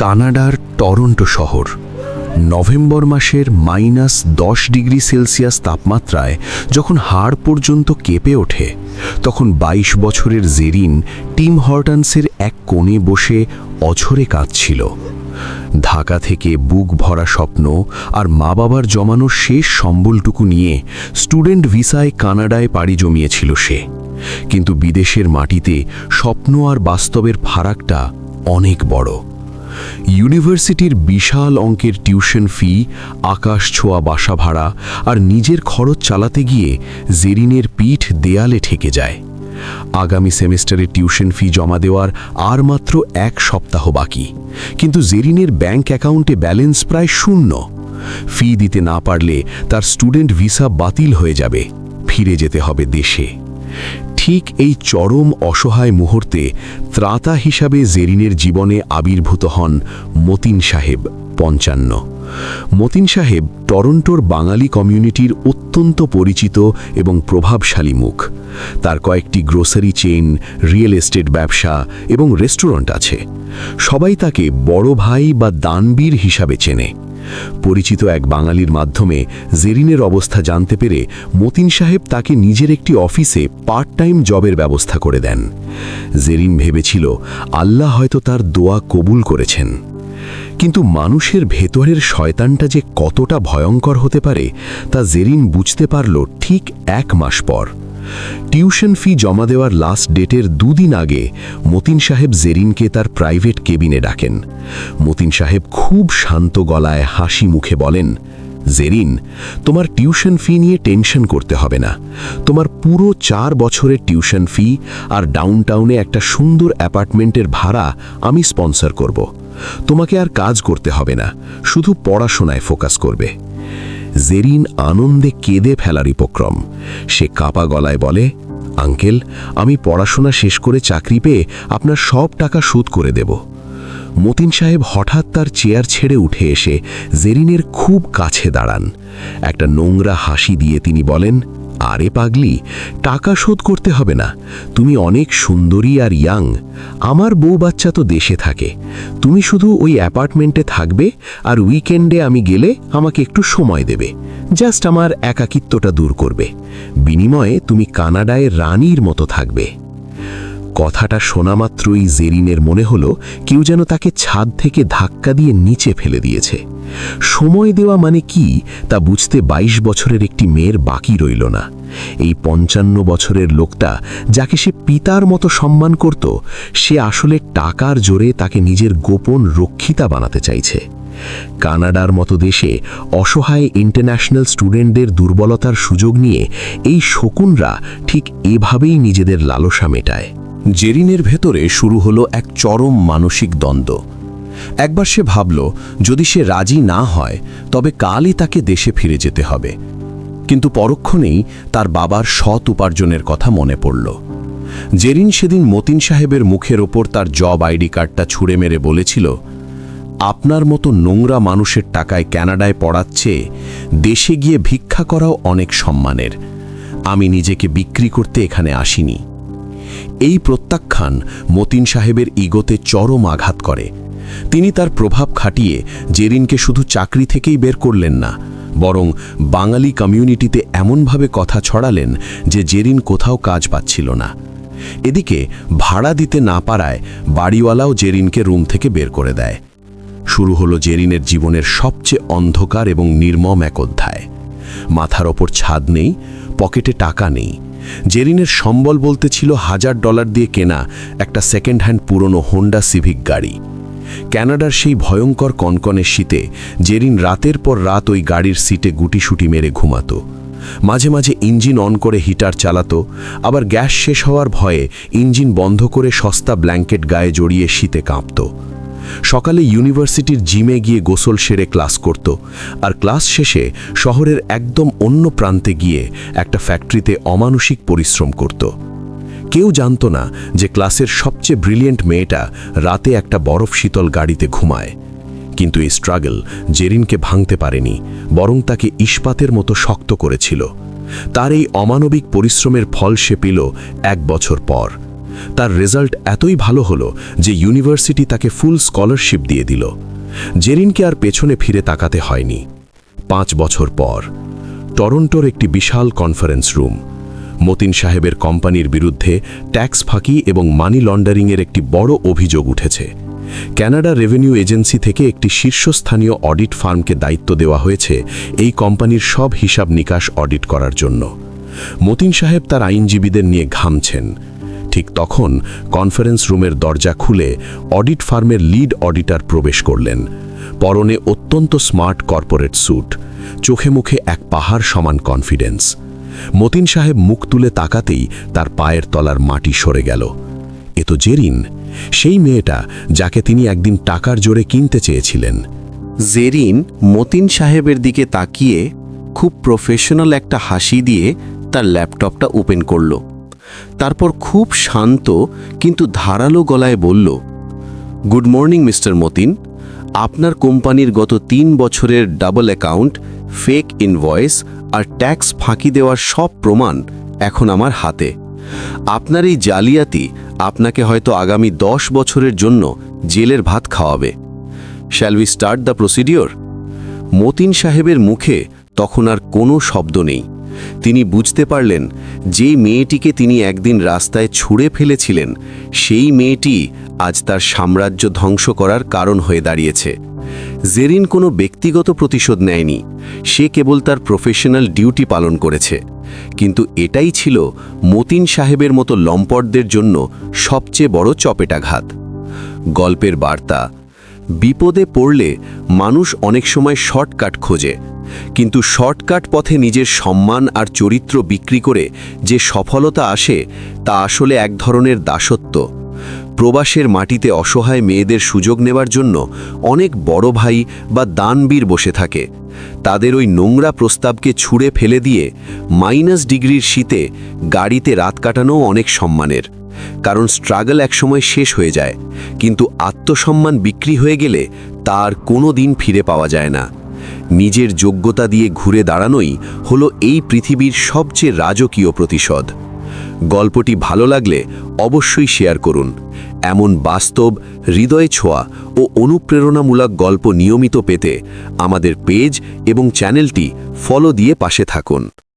কানাডার টরন্টো শহর নভেম্বর মাসের -10 ডিগ্রি সেলসিয়াস তাপমাত্রায় যখন হাড় পর্যন্ত কেঁপে ওঠে, তখন 22 বছরের জেরিন টিম হর্টনসের এক কোণে বসে অঝরে কাঁদছিল। ঢাকা থেকে বুক ভরা স্বপ্ন আর মা বাবার জমানো শেষ সম্বলটুকু নিয়ে স্টুডেন্ট ভিসায় কানাডায় পাড়ি জমিয়েছিল সে। কিন্তু বিদেশের মাটিতে স্বপ্ন আর বাস্তবের ফারাকটা অনেক বড়। ইউনিভার্সিটির বিশাল অঙ্কের টিউশন ফি, আকাশ ছোঁয়া বাসা ভাড়া আর নিজের খরচ চালাতে গিয়ে জেরিনের পিঠ দেয়ালে ঠেকে যায়। আগামী সেমেস্টারে টিউশন ফি জমা দেওয়ার আর মাত্র 1 সপ্তাহ বাকি, কিন্তু জেরিনের ব্যাংক অ্যাকাউন্টে ব্যালেন্স প্রায় শূন্য। ফি দিতে না পারলে তার স্টুডেন্ট ভিসা বাতিল হয়ে যাবে, ফিরে যেতে হবে দেশে। ঠিক এই চরম অসহায় মুহূর্তে ত্রাতা হিসাবে জেরিনের জীবনে আবির্ভূত হন মতিন সাহেব, 55। মতিন সাহেব টরন্টোর বাঙালি কমিউনিটির অত্যন্ত পরিচিত এবং প্রভাবশালী মুখ। তার কয়েকটি গ্রোসারি চেইন, রিয়েল এস্টেট ব্যবসা এবং রেস্টুরেন্ট আছে। সবাই তাকে বড় ভাই বা দানবীর হিসাবে চেনে। পরিচিত এক বাঙালির মাধ্যমে জেরিনের অবস্থা জানতে পেরে মতিন সাহেব তাকে নিজের একটি অফিসে পার্ট টাইম জবের ব্যবস্থা করে দেন। জেরিন ভেবেছিল আল্লাহ হয়তো তার দোয়া কবুল করেছেন। কিন্তু মানুষের ভেতরের শয়তানটা যে কতটা ভয়ঙ্কর হতে পারে তা জেরিন বুঝতে পারল ঠিক 1 মাস পর। টিউশন ফি জমা দেওয়ার লাস্ট ডেটের 2 দিন আগে মতিন সাহেব জেরিনকে তার প্রাইভেট কেবিনে ডাকেন। মতিন সাহেব খুব শান্ত গলায় হাসি মুখে বলেন, জেরিন, তোমার টিউশন ফি নিয়ে টেনশন করতে হবে না। তোমার পুরো 4 বছরের টিউশন ফি আর ডাউনটাউনে একটা সুন্দর অ্যাপার্টমেন্টের ভাড়া আমি স্পন্সর করব। তোমাকে আর কাজ করতে হবে না, শুধু পড়াশোনায় ফোকাস করবে। জেরিন আনন্দে কেঁদে ফেলার উপক্রম। সে কাপা গলায় বলে, আঙ্কেল, আমি পড়াশোনা শেষ করে চাকরি পেয়ে আপনার সব টাকা শোধ করে দেব। মতিন সাহেব হঠাৎ তার চেয়ার ছেড়ে উঠে এসে জেরিনের খুব কাছে দাঁড়ান। একটা নোংরা হাসি দিয়ে তিনি বলেন, আরে পাগলি, টাকা শোধ করতে হবে না। তুমি অনেক সুন্দরী আর ইয়াং। আমার বউ বাচ্চা তো দেশে থাকে। তুমি শুধু ওই অ্যাপার্টমেন্টে থাকবে আর উইকেন্ডে আমি গেলে আমাকে একটু সময় দেবে। জাস্ট আমার একাকিত্বটা দূর করবে। বিনিময়ে তুমি কানাডায় রানীর মতো থাকবে। কথাটা শোনা মাত্রই জেরিনের মনে হলো কেউ যেন তাকে ছাদ থেকে ধাক্কা দিয়ে নিচে ফেলে দিয়েছে। সময় দেওয়া মানে কি তা বুঝতে 22 বছরের একটি মেয়ের বাকি রইল না। এই 55 বছরের লোকটা, যাকে সে পিতার মতো সম্মান করত, সে আসলে টাকার জোরে তাকে নিজের গোপন রক্ষিতা বানাতে চাইছে। কানাডার মতো দেশে অসহায় ইন্টারন্যাশনাল স্টুডেন্টদের দুর্বলতার সুযোগ নিয়ে এই শকুনরা ঠিক এভাবেই নিজেদের লালসা মেটায়। জেরিনের ভেতরে শুরু হলো এক চরম মানসিক দ্বন্দ্ব। একবার সে ভাবল, যদি সে রাজি না হয় তবে কালই তাকে দেশে ফিরে যেতে হবে। কিন্তু পরক্ষণেই তার বাবার সৎ উপার্জনের কথা মনে পড়ল। জেরিন সেদিন মতিন সাহেবের মুখের ওপর তার জব আইডি কার্ডটা ছুঁড়ে মেরে বলেছিল, আপনার মতো নোংরা মানুষের টাকায় কানাডায় পড়াচ্ছে, দেশে গিয়ে ভিক্ষা করাও অনেক সম্মানের। আমি নিজেকে বিক্রি করতে এখানে আসিনি। এই প্রত্যাখ্যান মতিন সাহেবের ইগোতে চরম আঘাত করে। তিনি তার প্রভাব খাটিয়ে জেরিনকে শুধু চাকরি থেকেই বের করলেন না, বরং বাঙালি কমিউনিটিতে এমনভাবে কথা ছড়ালেন যে জেরিন কোথাও কাজ পাচ্ছিল না। এদিকে ভাড়া দিতে না পারায় বাড়িওয়ালাও জেরিনকে রুম থেকে বের করে দেয়। শুরু হলো জেরিনের জীবনের সবচেয়ে অন্ধকার এবং নির্মম এক অধ্যায়। মাথার ওপর ছাদ নেই, পকেটে টাকা নেই। জেরিনের সম্বল বলতে ছিল $1000 দিয়ে কেনা একটা সেকেন্ড হ্যান্ড পুরনো হোন্ডা সিভিক গাড়ি। কানাডার সেই ভয়ঙ্কর কনকনে শীতে জেরিন রাতের পর রাত ওই গাড়ির সিটে গুটিসুটি মেরে ঘুমাতো। মাঝে মাঝে ইঞ্জিন অন করে হিটার চালাতো, আবার গ্যাস শেষ হওয়ার ভয়ে ইঞ্জিন বন্ধ করে সস্তা ব্ল্যাঙ্কেট গায়ে জড়িয়ে শীতে কাঁপত। সকালে ইউনিভার্সিটির জিমে গিয়ে গোসল সেরে ক্লাস করত, আর ক্লাস শেষে শহরের একদম অন্য প্রান্তে গিয়ে একটা ফ্যাক্টরিতে অমানুষিক পরিশ্রম করত। কেউ জানত না যে ক্লাসের সবচেয়ে ব্রিলিয়েন্ট মেয়েটা রাতে একটা বরফ শীতল গাড়িতে ঘুমায়। কিন্তু এই স্ট্রাগল জেরিনকে ভাঙতে পারেনি, বরং তাকে ইস্পাতের মতো শক্ত করেছিল। তার এই অমানবিক পরিশ্রমের ফল সে পেল 1 বছর পর। তার রেজাল্ট এতই ভালো হলো যে ইউনিভার্সিটি তাকে ফুল স্কলারশিপ দিয়ে দিল। জেরিনকে আর পেছনে ফিরে তাকাতে হয়নি। 5 বছর পর টরন্টোর একটি বিশাল কনফারেন্স রুম। মতিন সাহেবের কোম্পানির বিরুদ্ধে ট্যাক্স ফাঁকি এবং মানি লন্ডারিংয়ের একটি বড় অভিযোগ উঠেছে। কানাডা রেভিনিউ এজেন্সি থেকে একটি শীর্ষস্থানীয় অডিট ফার্মকে দায়িত্ব দেওয়া হয়েছে এই কোম্পানির সব হিসাব নিকাশ অডিট করার জন্য। মতিন সাহেব তার আইনজীবীদের নিয়ে ঘামছেন। ঠিক তখন কনফারেন্স রুমের দরজা খুলে অডিট ফার্মের লিড অডিটর প্রবেশ করলেন। পরনে অত্যন্ত স্মার্ট কর্পোরেট স্যুট, চোখে মুখে এক পাহাড় সমান কনফিডেন্স। মতিন সাহেব মুখ তুলে তাকাতেই তার পায়ের তলার মাটি সরে গেল। এ তো জেরিন, সেই মেয়েটা যাকে তিনি একদিন টাকার জোরে কিনতে চেয়েছিলেন। জেরিন মতিন সাহেবের দিকে তাকিয়ে খুব প্রফেশনাল একটা হাসি দিয়ে তার ল্যাপটপটা ওপেন করল। তারপর খুব শান্ত কিন্তু ধারালো গলায় বলল, গুড মর্নিং মিস্টার মতিন। আপনার কোম্পানির গত 3 বছরের ডাবল অ্যাকাউন্ট, ফেক ইনভয়েস আর ট্যাক্স ফাঁকি দেওয়ার সব প্রমাণ এখন আমার হাতে। আপনার এই জালিয়াতি আপনাকে হয়তো আগামী 10 বছরের জন্য জেলের ভাত খাওয়াবে। Shall we start the procedure? Matin সাহেবের মুখে তখন আর কোনো শব্দ নেই। তিনি বুঝতে পারলেন যেই মেয়েটিকে তিনি একদিন রাস্তায় ছুঁড়ে ফেলেছিলেন, সেই মেয়েটি আজ তার সাম্রাজ্য ধ্বংস করার কারণ হয়ে দাঁড়িয়েছে। জেরিন কোনো ব্যক্তিগত প্রতিশোধ নেয়নি, সে কেবল তার প্রফেশনাল ডিউটি পালন করেছে। কিন্তু এটাই ছিল মতিন সাহেবের মতো লম্পটদের জন্য সবচেয়ে বড় চপেটাঘাত। গল্পের বার্তা: বিপদে পড়লে মানুষ অনেক সময় শর্টকাট খোঁজে, কিন্তু শর্টকাট পথে নিজের সম্মান আর চরিত্র বিক্রি করে যে সফলতা আসে তা আসলে এক ধরনের দাসত্ব। প্রবাসের মাটিতে অসহায় মেয়েদের সুযোগ নেবার জন্য অনেক বড় ভাই বা দানবীর বসে থাকে। তাদের ওই নোংরা প্রস্তাবকে ছুঁড়ে ফেলে দিয়ে -ডিগ্রির শীতে গাড়িতে রাত কাটানোও অনেক সম্মানের, কারণ স্ট্রাগল একসময় শেষ হয়ে যায়, কিন্তু আত্মসম্মান বিক্রি হয়ে গেলে তার কোনো দিন ফিরে পাওয়া যায় না। নিজের যোগ্যতা দিয়ে ঘুরে দাঁড়ানোই হলো এই পৃথিবীর সবচেয়ে রাজকীয় প্রতিশোধ। গল্পটি ভালো লাগলে অবশ্যই শেয়ার করুন। এমন বাস্তব, হৃদয়ে ছোঁয়া ও অনুপ্রেরণামূলক গল্প নিয়মিত পেতে আমাদের পেজ এবং চ্যানেলটি ফলো দিয়ে পাশে থাকুন।